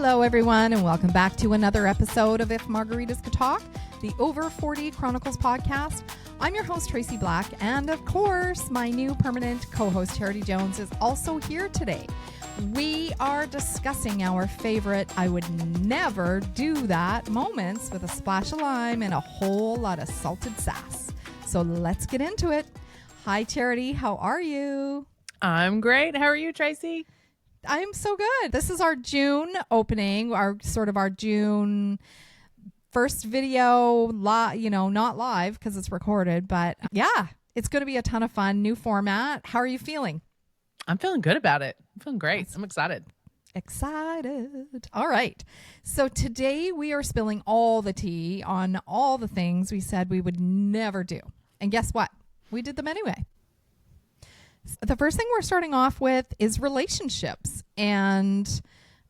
Hello, everyone, and welcome back to another episode of If Margaritas Could Talk, the Over 40 Chronicles podcast. I'm your host, Tracee Black, and of course, my new permanent co-host, Charity Jones, is also here today. We are discussing our favorite I would never do that moments with a splash of lime and a whole lot of salted sass. So let's get into it. Hi, Charity. How are you? I'm great. How are you, Tracee? I'm so good. This is our June opening, our June first video, not live because it's recorded, but yeah, it's going to be a ton of fun. New format. How are you feeling? I'm feeling good about it. I'm feeling great. I'm excited. Excited. All right. So today we are spilling all the tea on all the things we said we would never do. And guess what? We did them anyway. The first thing we're starting off with is relationships. And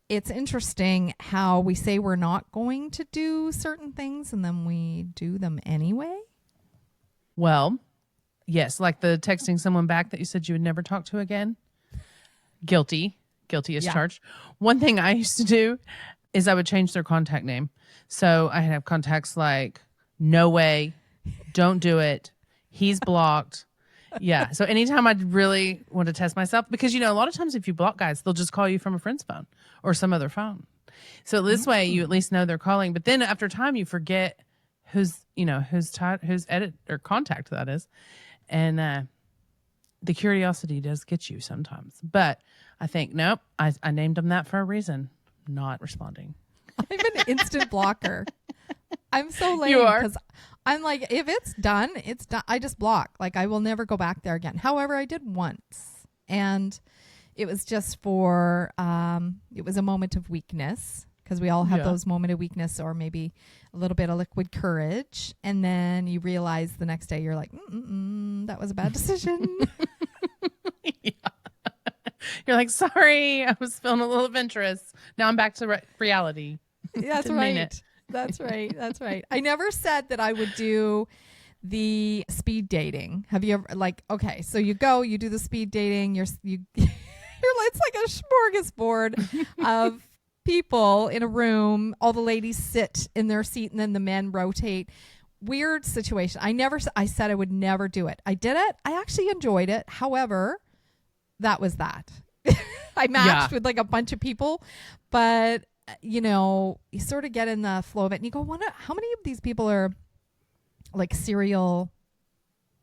it's interesting how we say we're not going to do certain things and then we do them anyway. Well, yes, like the texting someone back that you said you would never talk to again. Guilty as charged. One thing I used to do is I would change their contact name. So I have contacts like, no way, don't do it, he's blocked. Yeah. So anytime I'd really want to test myself, because, a lot of times if you block guys, they'll just call you from a friend's phone or some other phone. So this way you at least know they're calling. But then after time, you forget whose edit or contact that is. And the curiosity does get you sometimes. But I think, nope, I named them that for a reason. Not responding. I'm an instant blocker. I'm so lame. You are? Because I'm like, if it's done, it's done. I just block. Like, I will never go back there again. However, I did once. And it was just for, it was a moment of weakness. Because we all have those moment of weakness or maybe a little bit of liquid courage. And then you realize the next day you're like, that was a bad decision. Yeah. You're like, sorry, I was feeling a little adventurous. Now I'm back to reality. That's right. That's right. I never said that I would do the speed dating. Have you ever okay, so you do the speed dating. You're it's like a smorgasbord of people in a room. All the ladies sit in their seat and then the men rotate. Weird situation. I said I would never do it. I did it. I actually enjoyed it. However, that was that. I matched with like a bunch of people, but you sort of get in the flow of it and you go, how many of these people are like serial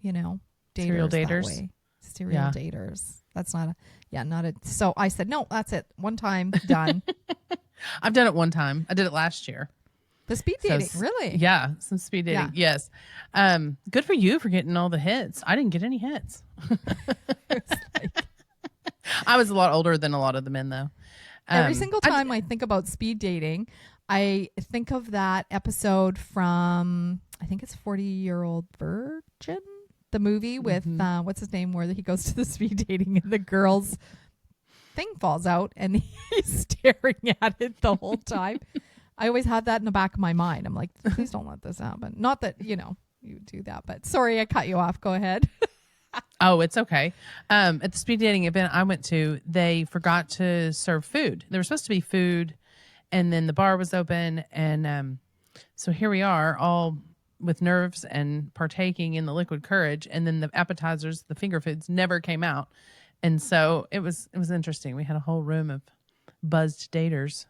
daters. Serial daters. Serial daters. That's not a. So I said, no, that's it. One time, done. I've done it one time. I did it last year. The speed dating, really? Yeah, some speed dating. Yeah. Yes. Good for you for getting all the hits. I didn't get any hits. I was a lot older than a lot of the men, though. Every single time I think about speed dating, I think of that episode from, I think it's 40-Year-Old Virgin, the movie with, what's his name, where he goes to the speed dating and the girl's thing falls out and he's staring at it the whole time. I always have that in the back of my mind. I'm like, please don't let this happen. Not that, you do that, but sorry, I cut you off. Go ahead. Oh, it's okay. At the speed dating event I went to, they forgot to serve food. There was supposed to be food, and then the bar was open, and so here we are, all with nerves and partaking in the liquid courage, and then the appetizers, the finger foods, never came out, and so it was interesting. We had a whole room of buzzed daters.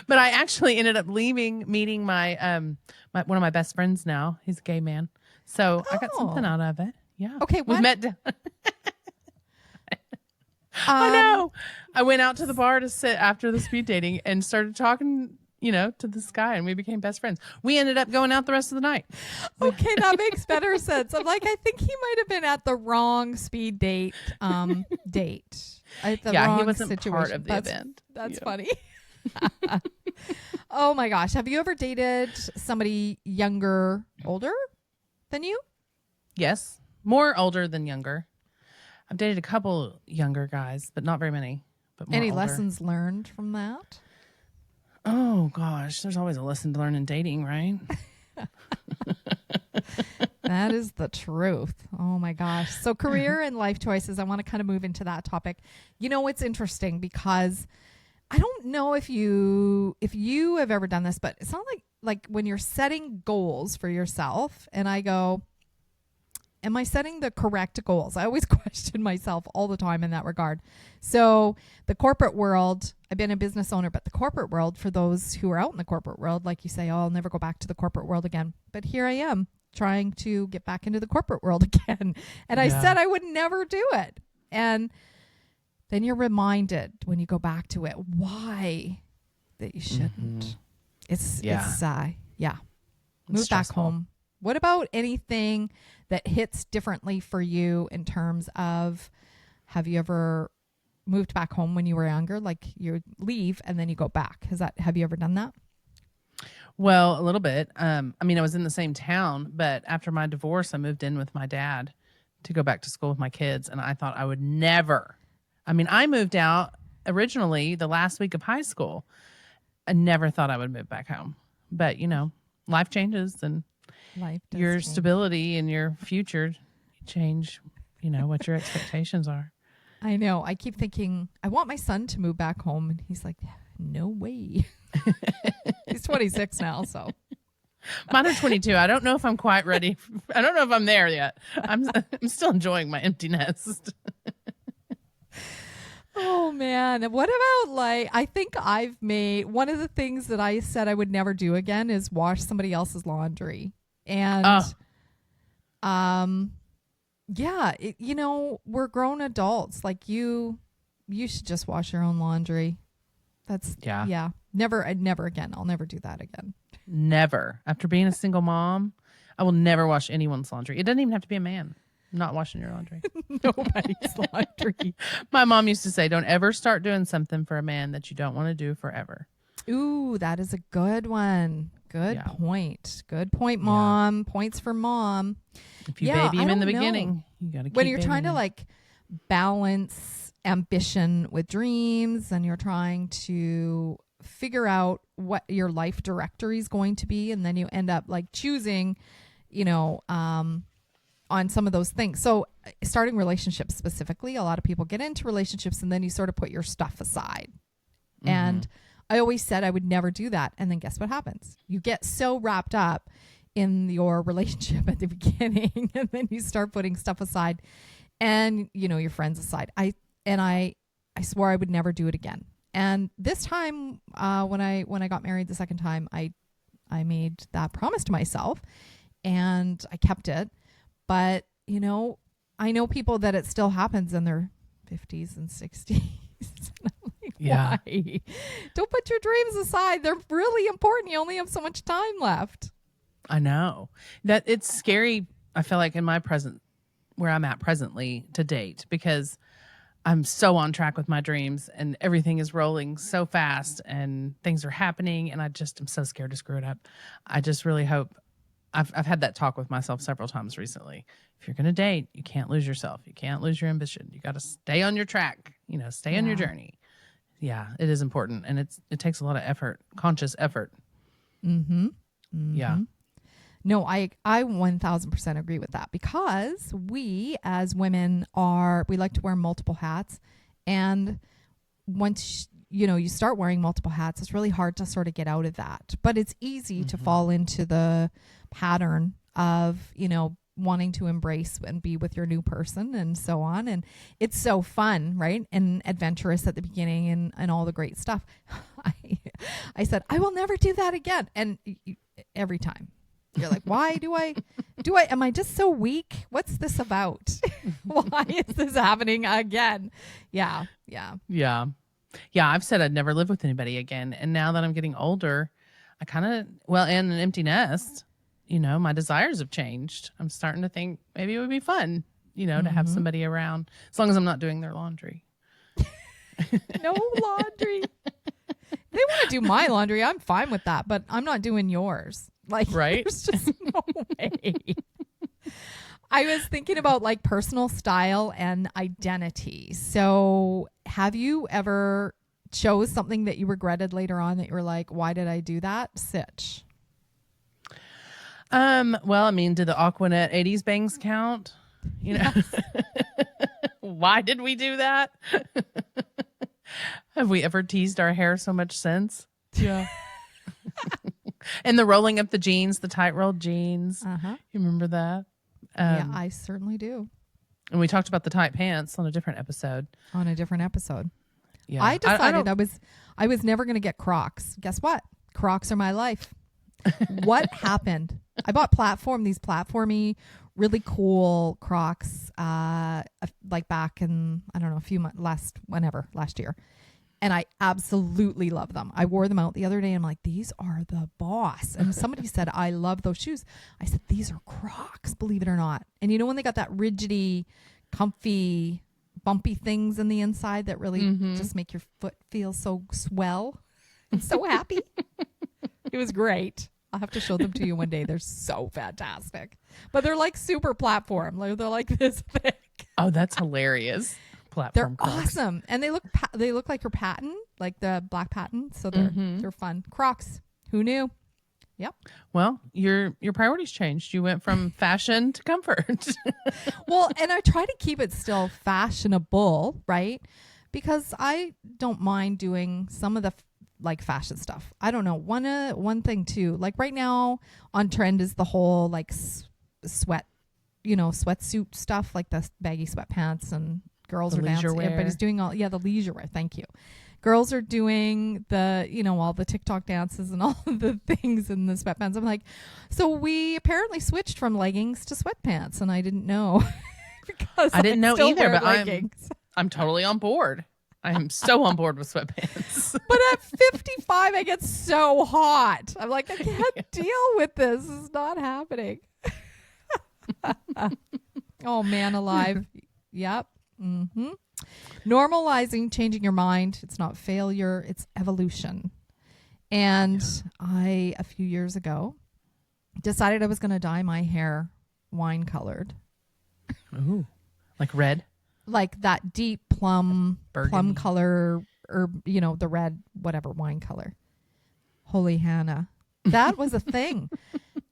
But I actually ended up meeting my one of my best friends now. He's a gay man. So I got something out of it. Yeah. Okay. We met. I know. I went out to the bar to sit after the speed dating and started talking, to this guy, and we became best friends. We ended up going out the rest of the night. Okay, that makes better sense. I'm like, I think he might have been at the wrong speed date. Date. At the wrong he wasn't situation. Part of the event. That's funny. Oh my gosh. Have you ever dated somebody older than you? Yes. More older than younger. I've dated a couple younger guys, but not very many. But more Any older. lessons learned from that? Oh gosh, there's always a lesson to learn in dating, right? That is the truth. Oh my gosh. So career and life choices, I want to kind of move into that topic. It's interesting because I don't know if you have ever done this, but it's not like when you're setting goals for yourself and I go, am I setting the correct goals? I always question myself all the time in that regard. So the corporate world, I've been a business owner, but the corporate world, for those who are out in the corporate world, like you say, oh, I'll never go back to the corporate world again. But here I am trying to get back into the corporate world again. And I said I would never do it. And then you're reminded when you go back to it, why that you shouldn't. It's move back home. What about anything that hits differently for you in terms of, have you ever moved back home when you were younger? Like you leave and then you go back. Have you ever done that? Well, a little bit. I mean, I was in the same town, but after my divorce, I moved in with my dad to go back to school with my kids. And I thought I would never. I mean, I moved out originally the last week of high school. I never thought I would move back home. But, life changes and your stability and your future change, what your expectations are. I know. I keep thinking, I want my son to move back home. And he's like, no way. He's 26 now, so. Mine are 22. I don't know if I'm quite ready. I don't know if I'm there yet. I'm still enjoying my empty nest. Oh, man. What about I think I've made, one of the things that I said I would never do again is wash somebody else's laundry. And, we're grown adults. Like you should just wash your own laundry. That's, never again. I'll never do that again. Never. After being a single mom, I will never wash anyone's laundry. It doesn't even have to be a man. I'm not washing your laundry. Nobody's laundry. My mom used to say, don't ever start doing something for a man that you don't want to do forever. Ooh, that is a good one. Good point. Good point, Mom. Yeah. Points for Mom. If you baby him in the beginning, you got to keep when you're trying him. To balance ambition with dreams and you're trying to figure out what your life directory is going to be, and then you end up choosing, on some of those things. So starting relationships specifically, a lot of people get into relationships and then you sort of put your stuff aside. Mm-hmm. And I always said I would never do that. And then guess what happens? You get so wrapped up in your relationship at the beginning and then you start putting stuff aside and, your friends aside. I swore I would never do it again. And this time, when I got married the second time, I made that promise to myself and I kept it. But, I know people that it still happens in their 50s and 60s. And I'm like, why? Don't put your dreams aside. They're really important. You only have so much time left. I know. That it's scary, I feel like, in my where I'm at presently to date, because I'm so on track with my dreams and everything is rolling so fast and things are happening. And I just am so scared to screw it up. I just really hope. I've had that talk with myself several times recently. If you're going to date, you can't lose yourself. You can't lose your ambition. You got to stay on your track, stay on your journey. Yeah, it is important. And it takes a lot of effort, conscious effort. Mm-hmm. Yeah. No, I 1000% agree with that, because we as women we like to wear multiple hats. And once you start wearing multiple hats, it's really hard to sort of get out of that. But it's easy to fall into the pattern of, wanting to embrace and be with your new person and so on. And it's so fun, right? And adventurous at the beginning and all the great stuff. I said, I will never do that again. And every time you're like, why am I just so weak? What's this about? Why is this happening again? Yeah. I've said I'd never live with anybody again. And now that I'm getting older, I and an empty nest, my desires have changed. I'm starting to think maybe it would be fun, to have somebody around, as long as I'm not doing their laundry. No laundry. They want to do my laundry. I'm fine with that, but I'm not doing yours. Right? There's just no way. I was thinking about personal style and identity. So have you ever chose something that you regretted later on that you were like, why did I do that? Sitch. Did the Aquanet 80s bangs count? Yes. Why did we do that? Have we ever teased our hair so much since? Yeah. And the rolling up the jeans, the tight rolled jeans. Uh-huh. You remember that? Yeah, I certainly do. And we talked about the tight pants on a different episode. On a different episode. Yeah. I decided I was never going to get Crocs. Guess what? Crocs are my life. What happened? I bought these platformy, really cool Crocs, like back in, I don't know, a few months, last year. And I absolutely love them. I wore them out the other day and I'm like, these are the boss. And somebody said, I love those shoes. I said, these are Crocs, believe it or not. And you know when they got that rigidy, comfy, bumpy things in the inside that really just make your foot feel so swell and so happy? It was great. I'll have to show them to you one day. They're so fantastic. But they're like super platform. They're like this thick. Oh, that's hilarious. Platform They're Crocs. awesome. And they look like your patent, like the black patent. So they're fun. Crocs. Who knew? Yep. Well, your priorities changed. You went from fashion to comfort. Well, and I try to keep it still fashionable, right? Because I don't mind doing some of the like fashion stuff. I don't know. One thing too, like right now on trend is the whole like sweatsuit stuff, like the baggy sweatpants, and girls are dancing. Everybody's doing the leisure wear. Thank you. Girls are doing all the TikTok dances and all the things in the sweatpants. I'm like, so we apparently switched from leggings to sweatpants, and I didn't know because I didn't know either, but leggings. I'm totally on board. I am so on board with sweatpants. But at 55, I get so hot. I'm like, I can't deal with this. This is not happening. Oh, man alive. Yep. Mm-hmm. Normalizing changing your mind. It's not failure. It's evolution. And I, a few years ago, decided I was going to dye my hair wine colored. Ooh, like red? Like that deep plum Burgundy. color, or, the red, whatever, wine color. Holy Hannah. That was a thing.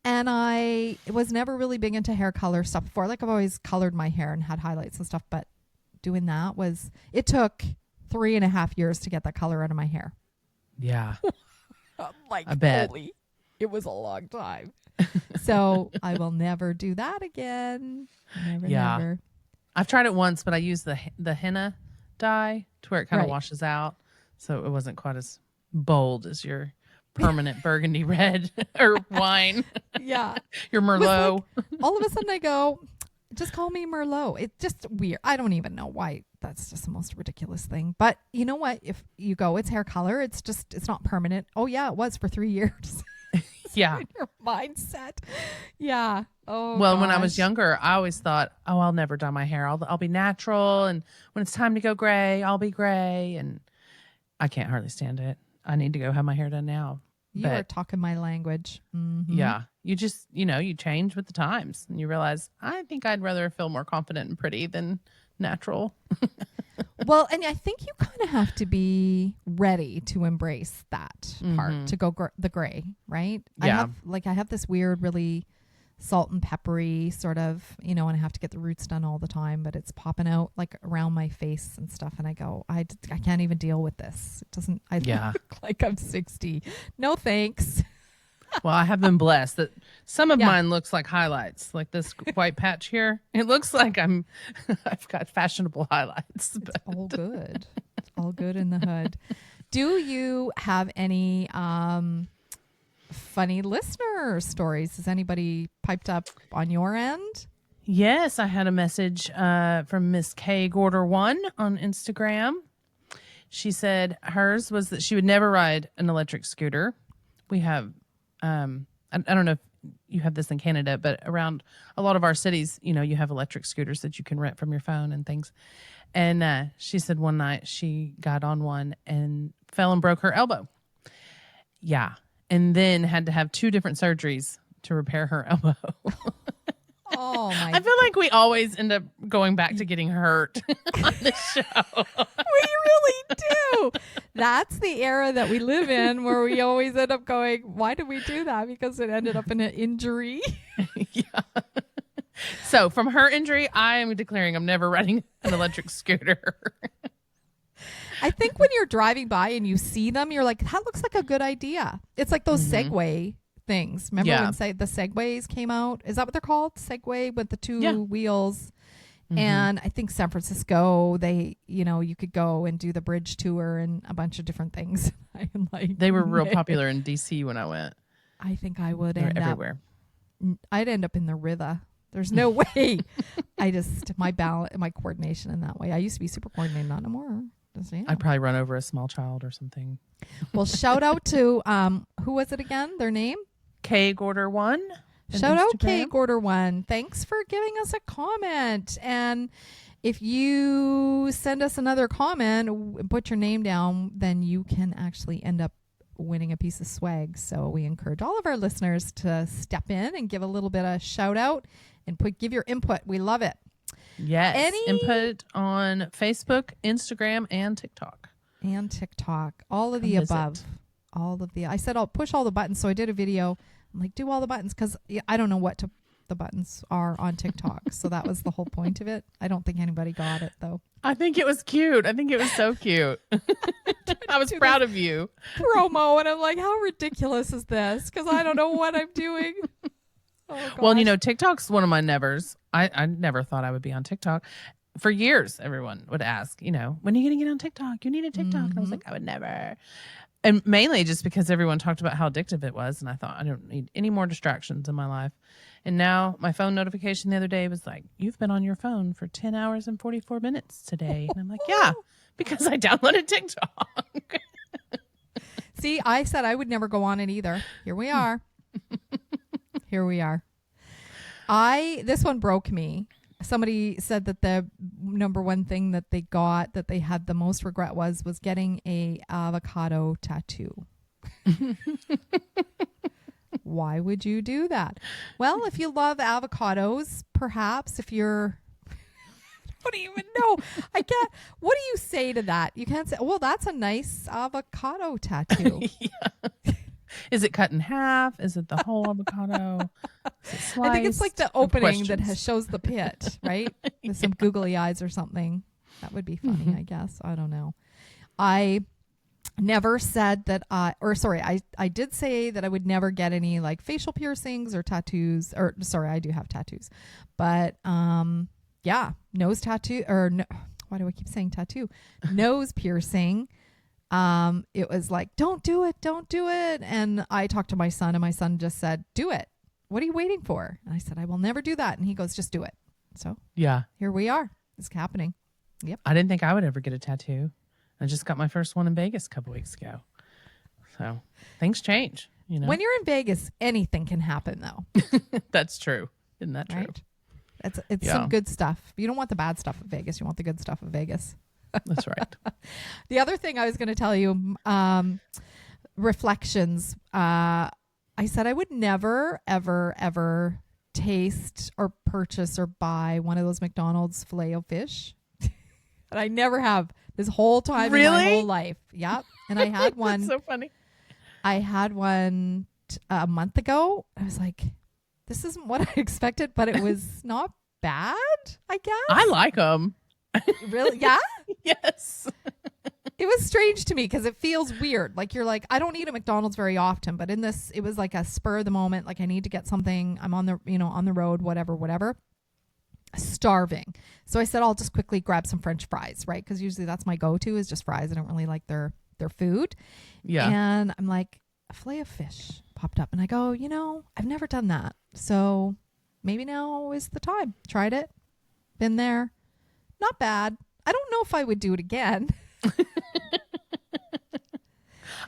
And I was never really big into hair color stuff before. Like I've always colored my hair and had highlights and stuff, but doing that it took 3.5 years to get that color out of my hair. Yeah. Like, I bet. holy, it was a long time. So I will never do that again. Never. I've tried it once, but I used the henna dye to where it kind of Right. washes out. So it wasn't quite as bold as your permanent burgundy red or wine. Yeah. Your Merlot. Like, all of a sudden I go, just call me Merlot. It's just weird. I don't even know why. That's just the most ridiculous thing. But you know what? If you go, it's hair color. It's not permanent. Oh yeah, it was for 3 years. Yeah. Your mindset. Yeah. Oh, Well, when I gosh. was younger, I always thought, oh, I'll never dye my hair. I'll be natural. And when it's time to go gray, I'll be gray. And I can't hardly stand it. I need to go have my hair done now. You are talking my language. Mm-hmm. Yeah. You just, you change with the times and you realize, I think I'd rather feel more confident and pretty than natural. Well, and I think you kind of have to be ready to embrace that part, to go the gray, right? Yeah. I have this weird, really salt and peppery sort of, and I have to get the roots done all the time, but it's popping out like around my face and stuff. And I go, I can't even deal with this. It doesn't, I look like I'm 60. No, thanks. Well, I have been blessed that some of mine looks like highlights, like this white patch here. It looks like I've got fashionable highlights. It's all good. It's all good in the hood. Do you have any funny listener stories? Has anybody piped up on your end? Yes, I had a message from Miss K Gorder 1 on Instagram. She said hers was that she would never ride an electric scooter. We have, I don't know if you have this in Canada, but around a lot of our cities, you have electric scooters that you can rent from your phone and things. And she said one night she got on one and fell and broke her elbow. Yeah. And then had to have 2 different surgeries to repair her elbow. Oh my! I feel like we always end up going back to getting hurt on this show. We really do. That's the era that we live in, where we always end up going, why did we do that? Because it ended up in an injury. Yeah. So from her injury, I am declaring I'm never riding an electric scooter. I think when you're driving by and you see them, you're like, that looks like a good idea. It's like those Segway things. Remember when the Segways came out? Is that what they're called? Segway with the two wheels. And I think San Francisco, you could go and do the bridge tour and a bunch of different things. I'm like, they were real popular in DC when I went. I think I would end everywhere. I'd end up in the river. There's no way. My coordination in that way. I used to be super coordinated, not anymore. I'd probably run over a small child or something. Well, shout out to who was it again? Their name? K Gorder 1. Shout out K Gorder 1. Thanks for giving us a comment. And if you send us another comment, put your name down, then you can actually end up winning a piece of swag. So we encourage all of our listeners to step in and give a little bit of shout out and give your input. We love it. Yes. Input on Facebook, Instagram, and TikTok. All of the above. I said I'll push all the buttons. So I did a video. I'm like, do all the buttons, because I don't know what the buttons are on TikTok. So that was the whole point of it. I don't think anybody got it, though. I think it was cute. I think it was so cute. I was proud of you. Promo, and I'm like, how ridiculous is this? Because I don't know what I'm doing. Oh, well, TikTok's one of my nevers. I never thought I would be on TikTok. For years, everyone would ask, when are you going to get on TikTok? You need a TikTok. And I was like, I would never. And mainly just because everyone talked about how addictive it was. And I thought, I don't need any more distractions in my life. And now my phone notification the other day was like, you've been on your phone for 10 hours and 44 minutes today. And I'm like, yeah, because I downloaded TikTok. See, I said I would never go on it either. Here we are. This one broke me. Somebody said that the number one thing that they had the most regret was getting a avocado tattoo. Why would you do that? Well, if you love avocados, perhaps if you're, I don't even know. I can't. What do you say to that? You can't say, well, that's a nice avocado tattoo. Is it cut in half? Is it the whole avocado? Is it sliced? I think it's like the opening that shows the pit, right? With some googly eyes or something. That would be funny, I guess. I don't know. I never said that I did say that I would never get any like facial piercings or tattoos, I do have tattoos, but nose tattoo, why do I keep saying tattoo? Nose piercing. It was like, don't do it. And I talked to my son, and my son just said, do it. What are you waiting for? And I said, I will never do that. And he goes, just do it. So yeah, here we are. It's happening. Yep. I didn't think I would ever get a tattoo. I just got my first one in Vegas a couple weeks ago. So things change, When you're in Vegas, anything can happen, though. That's true. Isn't that true? Right? It's some good stuff. You don't want the bad stuff of Vegas. You want the good stuff of Vegas. That's right. The other thing I was going to tell you, reflections. I said I would never, ever, ever taste or purchase or buy one of those McDonald's Filet-O-Fish. And I never have this whole time in my whole life. Yep. And I had one. That's so funny. I had one a month ago. I was like, this isn't what I expected, but it was not bad, I guess. I like them. Really? Yeah? Yes. It was strange to me because it feels weird. Like you're like, I don't eat at McDonald's very often, but in this, it was like a spur of the moment. Like I need to get something. I'm on the road, whatever. Starving. So I said, I'll just quickly grab some French fries, right? Because usually that's my go-to is just fries. I don't really like their food. Yeah. And I'm like, a fillet of fish popped up and I go, I've never done that. So maybe now is the time. Tried it. Been there. Not bad. I don't know if I would do it again.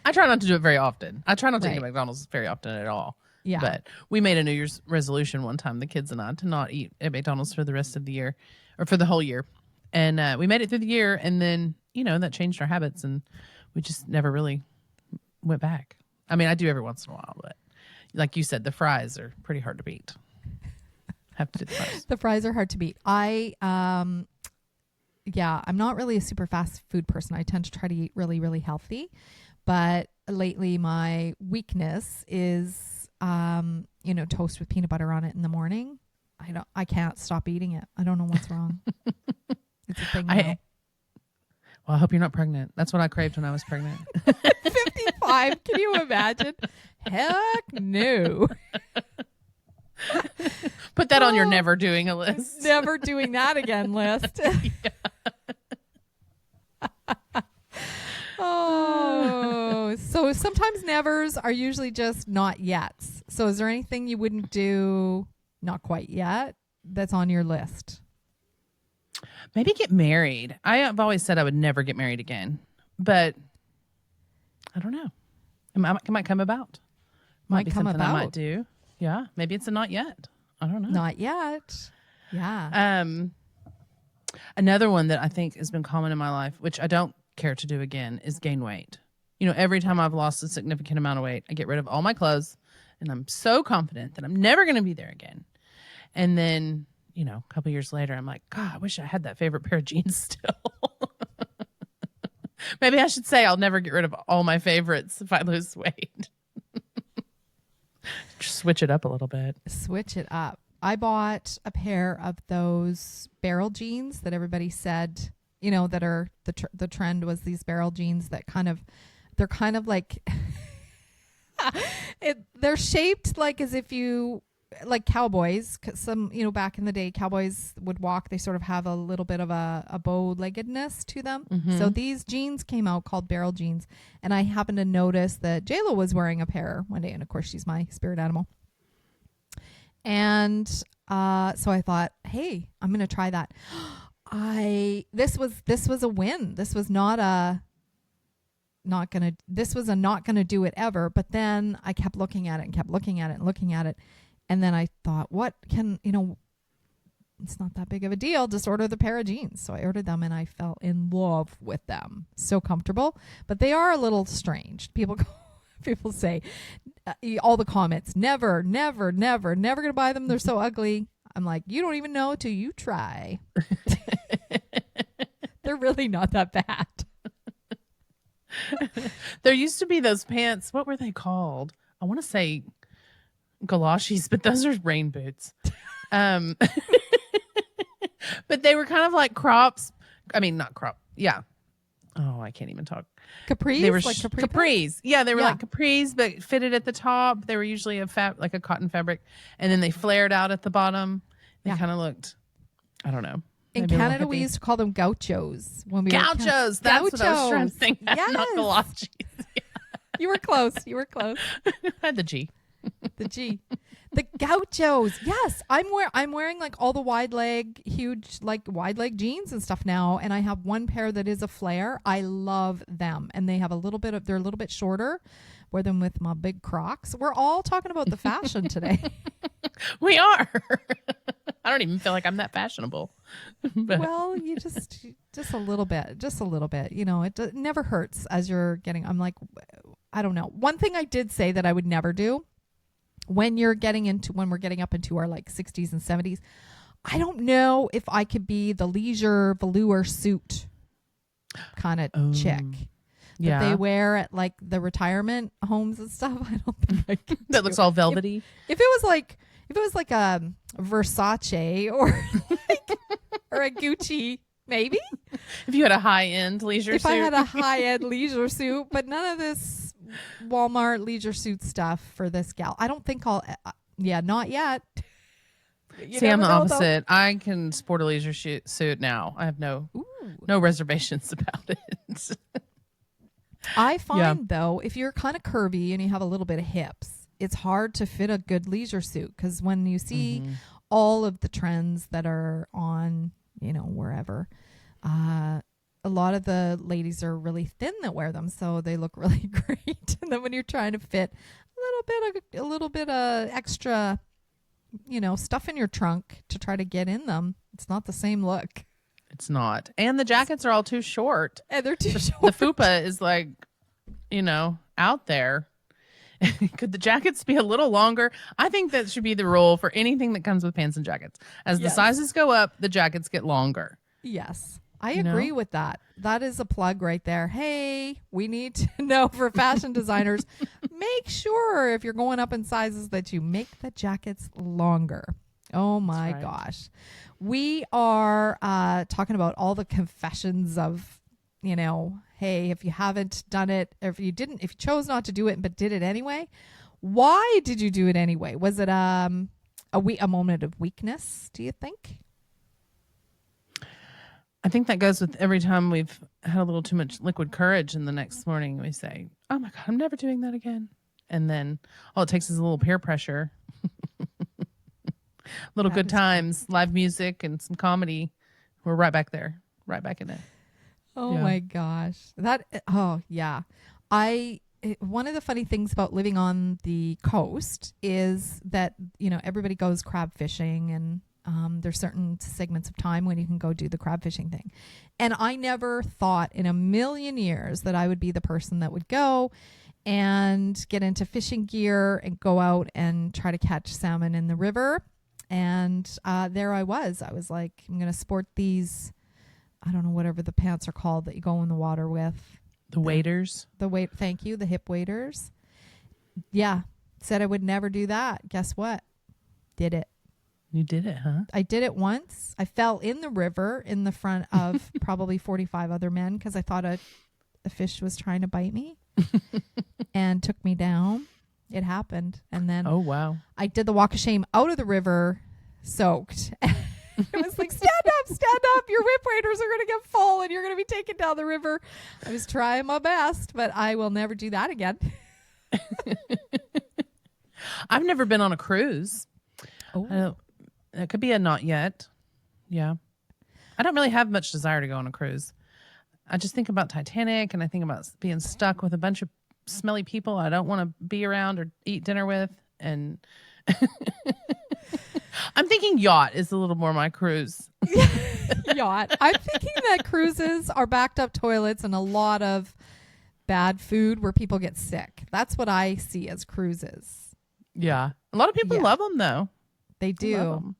I try not to do it very often. I try not to eat at McDonald's very often at all. Yeah. But we made a New Year's resolution one time, the kids and I, to not eat at McDonald's for the rest of the year or for the whole year. And we made it through the year and then, that changed our habits and we just never really went back. I mean, I do every once in a while, but like you said, the fries are pretty hard to beat. Have to do the fries. The fries are hard to beat. I'm not really a super fast food person. I tend to try to eat really, really healthy. But lately my weakness is, toast with peanut butter on it in the morning. I can't stop eating it. I don't know what's wrong. It's a thing now. Well, I hope you're not pregnant. That's what I craved when I was pregnant. 55. Can you imagine? Heck no. Put that on your never doing a list. Never doing that again list. Oh, so sometimes nevers are usually just not yets. So is there anything you wouldn't do not quite yet that's on your list? Maybe get married. I have always said I would never get married again, but I don't know. It might come about. Might be something I might do. Yeah, maybe it's a not yet. I don't know. Not yet. Yeah. Another one that I think has been common in my life, which I don't care to do again, is gain weight. You know, every time I've lost a significant amount of weight, I get rid of all my clothes, and I'm so confident that I'm never going to be there again. And then, you know, a couple years later, I'm like, God, I wish I had that favorite pair of jeans still. Maybe I should say I'll never get rid of all my favorites if I lose weight. Just switch it up a little bit. Switch it up. I bought a pair of those barrel jeans that everybody said, you know, that are the trend was these barrel jeans that they're kind of like, they're shaped like as if you, like cowboys. Some, you know, back in the day, cowboys would walk. They sort of have a little bit of a bow-leggedness to them. Mm-hmm. So these jeans came out called barrel jeans. And I happened to notice that JLo was wearing a pair one day. And of course, she's my spirit animal. And so I thought, hey, I'm going to try that. This was a win. This was not gonna do it ever. But then I kept looking at it and kept looking at it and looking at it. And then I thought, it's not that big of a deal. Just order the pair of jeans. So I ordered them and I fell in love with them. So comfortable, but they are a little strange. People say, all the comments, never gonna buy them. They're so ugly. I'm like, you don't even know till you try. They're really not that bad. There used to be those pants. What were they called? I want to say galoshes, but those are rain boots. But they were kind of like crops. I mean, not crop. Yeah. Oh, I can't even talk. Capris? They were like capris. Yeah, they were like capris, but fitted at the top. They were usually like a cotton fabric, and then they flared out at the bottom. They kind of looked, I don't know. In Canada, we used to call them gauchos. Gauchos. That's what I was trying to think. Yes. Not galoshes. Yeah. You were close. I had the G. The G. The gauchos. Yes. I'm wearing like all the huge wide leg jeans and stuff now. And I have one pair that is a flare. I love them. And they have they're a little bit shorter. Wear them with my big Crocs. We're all talking about the fashion today. We are. I don't even feel like I'm that fashionable. Well, you just a little bit, you know, it never hurts as you're getting, I'm like, I don't know. One thing I did say that I would never do when we're getting up into our like 60s and 70s, I don't know if I could be the leisure velour suit kind of chick that they wear at like the retirement homes and stuff. I don't think I could. That looks all velvety. If it was like a Versace or a Gucci, maybe. If you had a high-end leisure suit. If I had a high-end leisure suit, but none of this Walmart leisure suit stuff for this gal. I don't think not yet. See, I'm the opposite. I can sport a leisure suit now. I have no reservations about it. I find, though, if you're kind of curvy and you have a little bit of hips, it's hard to fit a good leisure suit because when you see all of the trends that are on, you know, wherever, a lot of the ladies are really thin that wear them, so they look really great. And then when you're trying to fit a little bit of extra, you know, stuff in your trunk to try to get in them, it's not the same look. It's not. And the jackets are all too short. And they're too short. The fupa is like, you know, out there. Could the jackets be a little longer? I think that should be the rule for anything that comes with pants and jackets. As the sizes go up, the jackets get longer. Yes. I agree with that. That is a plug right there. Hey, we need to know for fashion designers, make sure if you're going up in sizes that you make the jackets longer. Oh my gosh. We are talking about all the confessions of hey, if you haven't done it, or if you chose not to do it but did it anyway, why did you do it anyway? Was it a moment of weakness, do you think? I think that goes with every time we've had a little too much liquid courage, and the next morning we say, oh my God, I'm never doing that again. And then all it takes is a little peer pressure, little good times, live music and some comedy. We're right back there, right back in it. Oh my gosh. Yeah. One of the funny things about living on the coast is that, everybody goes crab fishing, and there's certain segments of time when you can go do the crab fishing thing. And I never thought in a million years that I would be the person that would go and get into fishing gear and go out and try to catch salmon in the river. And there I was like, I'm going to sport these, I don't know, whatever the pants are called that you go in the water with. The waders. Thank you. The hip waders. Yeah. Said I would never do that. Guess what? Did it. You did it, huh? I did it once. I fell in the river in the front of probably 45 other men because I thought a fish was trying to bite me and took me down. It happened. And then oh wow, I did the walk of shame out of the river soaked. It was like, stand up. Your whip waders are going to get full and you're going to be taken down the river. I was trying my best, but I will never do that again. I've never been on a cruise. Oh. It could be a not yet. Yeah. I don't really have much desire to go on a cruise. I just think about Titanic, and I think about being stuck with a bunch of smelly people I don't want to be around or eat dinner with. And I'm thinking yacht is a little more my cruise. Yacht. I'm thinking that cruises are backed up toilets and a lot of bad food where people get sick. That's what I see as cruises. Yeah. A lot of people love them, though. They do.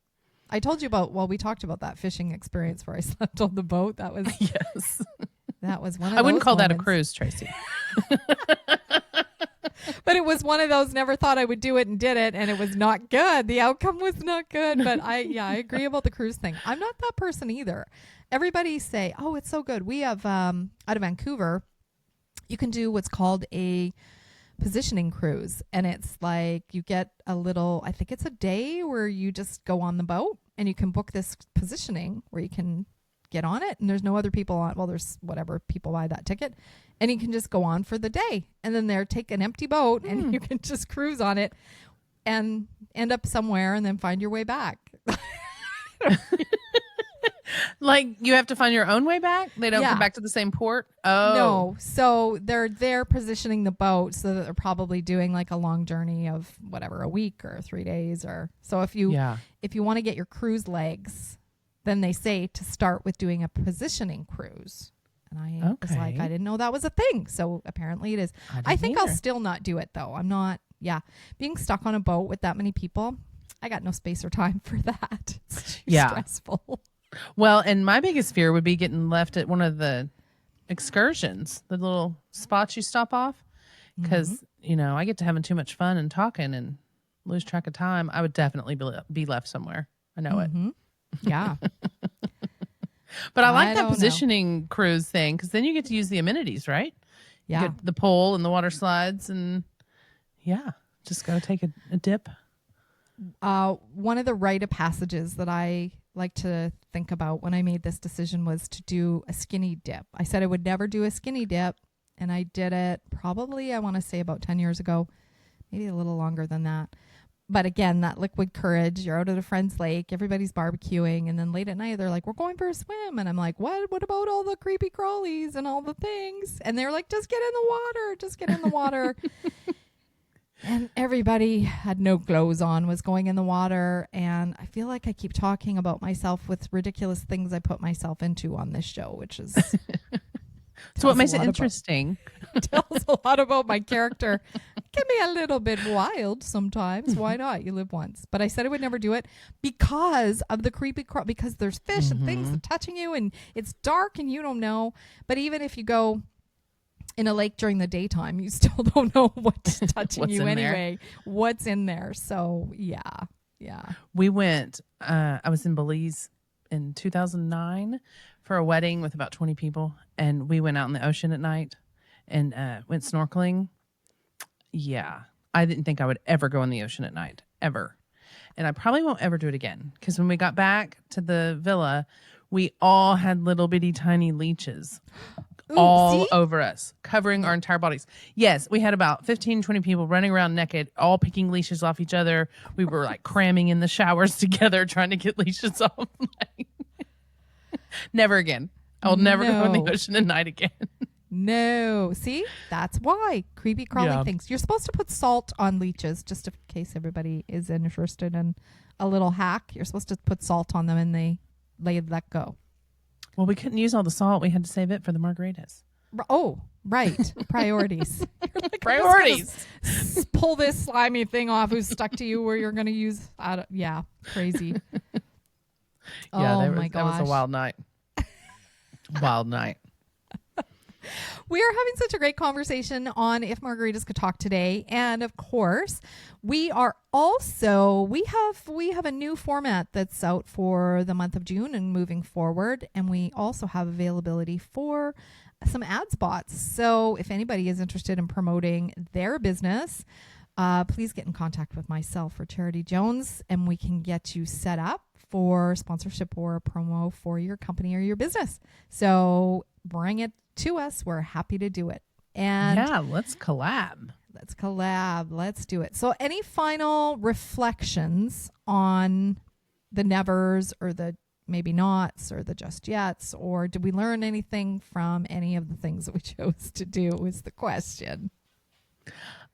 I told you we talked about that fishing experience where I slept on the boat. That was yes. That was one of I wouldn't call moments. that a cruise, Tracee. But it was one of those never thought I would do it and did it, and it was not good. The outcome was not good. But I agree about the cruise thing. I'm not that person either. Everybody say, oh, it's so good. We have out of Vancouver, you can do what's called a positioning cruise, and it's like you get a little, I think it's a day where you just go on the boat and you can book this positioning where you can get on it and there's no other people on. Well, there's whatever people buy that ticket, and you can just go on for the day, and then take an empty boat and you can just cruise on it and end up somewhere and then find your way back. Like you have to find your own way back? They don't come back to the same port? Oh. No. So they're positioning the boat so that they're probably doing like a long journey of whatever, a week or 3 days or so. If you want to get your cruise legs, then they say to start with doing a positioning cruise. And I was like, I didn't know that was a thing. So apparently it is. I think I'll still not do it though. I'm not, being stuck on a boat with that many people, I got no space or time for that. It's too stressful. Well, and my biggest fear would be getting left at one of the excursions, the little spots you stop off. Because, I get to having too much fun and talking and lose track of time. I would definitely be left somewhere. I know it. Yeah. But I like that positioning cruise thing because then you get to use the amenities, right? Yeah. You get the pole and the water slides and just go take a dip. One of the rite of passages that I like to think about when I made this decision was to do a skinny dip. I said I would never do a skinny dip, and I did it probably, I want to say about 10 years ago, maybe a little longer than that. But again, that liquid courage, you're out at a friend's lake, everybody's barbecuing, and then late at night they're like, we're going for a swim. And I'm like, what about all the creepy crawlies and all the things? And they're like, just get in the water. And everybody had no clothes on, was going in the water. And I feel like I keep talking about myself with ridiculous things I put myself into on this show, which is... So what makes it interesting? Tells a lot about my character. Can be a little bit wild sometimes. Why not? You live once. But I said I would never do it because of the creepy because there's fish and things touching you and it's dark and you don't know. But even if you go in a lake during the daytime, you still don't know what's touching you anyway. What's in there. So, yeah. We went, I was in Belize in 2009 for a wedding with about 20 people. And we went out in the ocean at night and went snorkeling. Yeah. I didn't think I would ever go in the ocean at night, ever. And I probably won't ever do it again. Because when we got back to the villa, we all had little bitty tiny leeches all over us, covering our entire bodies. Yes, we had about 15, 20 people running around naked, all picking leashes off each other. We were like cramming in the showers together, trying to get leashes off. Never again. I'll never go in the ocean at night again. No. See, that's why. Creepy crawly things. You're supposed to put salt on leeches, just in case everybody is interested in a little hack. You're supposed to put salt on them and they let go. Well, we couldn't use all the salt. We had to save it for the margaritas. Oh, right. Priorities. Like, priorities. Pull this slimy thing off who's stuck to you where you're going to use. Crazy. My gosh. That was a wild night. Wild night. We are having such a great conversation on If Margaritas Could Talk today. And of course, we have a new format that's out for the month of June and moving forward. And we also have availability for some ad spots. So if anybody is interested in promoting their business, please get in contact with myself or Charity Jones, and we can get you set up for sponsorship or a promo for your company or your business. So bring it to us. We're happy to do it. And let's collab. Let's do it. So any final reflections on the nevers or the maybe nots or the just yets, or did we learn anything from any of the things that we chose to do is the question.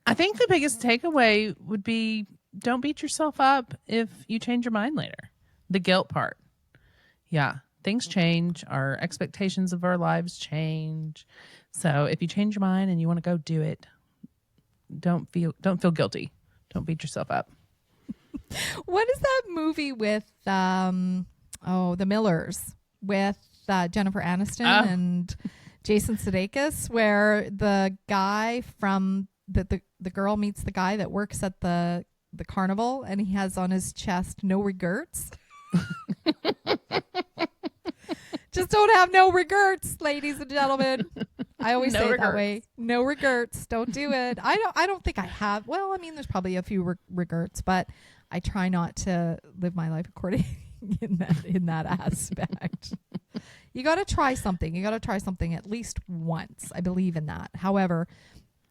I think the biggest takeaway would be don't beat yourself up if you change your mind later. The guilt part. Yeah. Things change. Our expectations of our lives change. So if you change your mind and you want to go do it, don't feel guilty. Don't beat yourself up. What is that movie with The Millers with Jennifer Aniston and Jason Sudeikis, where the guy from the girl meets the guy that works at the carnival and he has on his chest no regrets. Just don't have no regrets, ladies and gentlemen. I always say it that way. No regrets. Don't do it. I don't think I have. Well, I mean, there's probably a few regrets, but I try not to live my life according in that aspect. You got to try something. You got to try something at least once. I believe in that. However,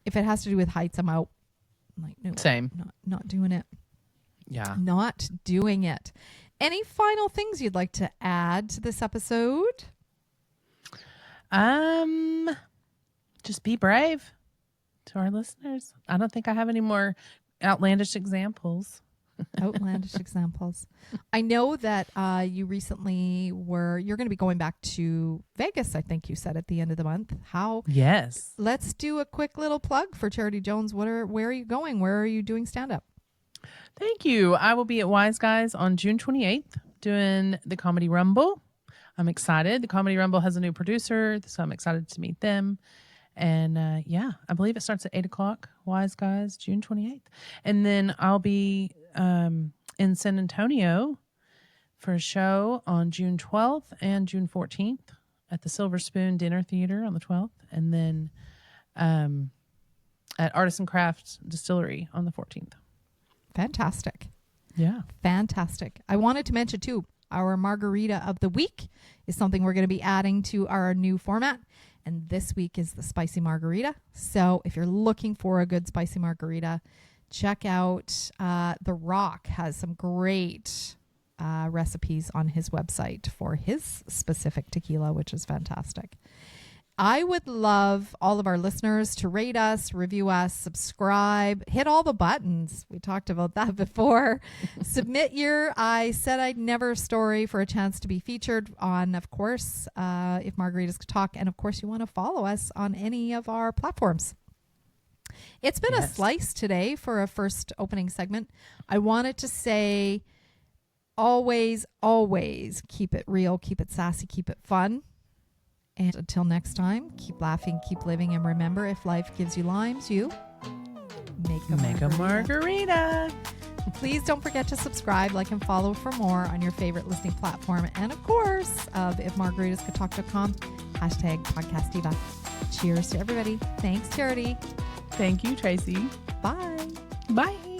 if it has to do with heights, I'm out. I'm like, no, same. Not doing it. Yeah. Not doing it. Any final things you'd like to add to this episode? Just be brave to our listeners. I don't think I have any more outlandish examples. Outlandish examples. I know that you recently you're going to be going back to Vegas, I think you said at the end of the month. How? Yes. Let's do a quick little plug for Charity Jones. Where are you going? Where are you doing stand-up? Thank you. I will be at Wise Guys on June 28th doing the Comedy Rumble. I'm excited. The Comedy Rumble has a new producer, so I'm excited to meet them. And I believe it starts at 8:00. Wise Guys, June 28th. And then I'll be in San Antonio for a show on June 12th and June 14th at the Silver Spoon Dinner Theater on the 12th. And then at Artisan Craft Distillery on the 14th. Fantastic. Yeah. Fantastic. I wanted to mention too, our Margarita of the week is something we're going to be adding to our new format. And this week is the spicy margarita. So if you're looking for a good spicy margarita, check out The Rock has some great recipes on his website for his specific tequila, which is fantastic. I would love all of our listeners to rate us, review us, subscribe, hit all the buttons. We talked about that before. Submit your I Said I'd Never story for a chance to be featured on, of course, If Margaritas Could Talk. And, of course, you want to follow us on any of our platforms. It's been a slice today for a first opening segment. I wanted to say always, always keep it real, keep it sassy, keep it fun. And until next time, keep laughing, keep living, and remember, if life gives you limes, you make a margarita. Please don't forget to subscribe, like, and follow for more on your favorite listening platform. And of course, if Margaritas could talk.com, hashtag PODCASTDIVA. Cheers to everybody. Thanks, Charity. Thank you, Tracee. Bye. Bye.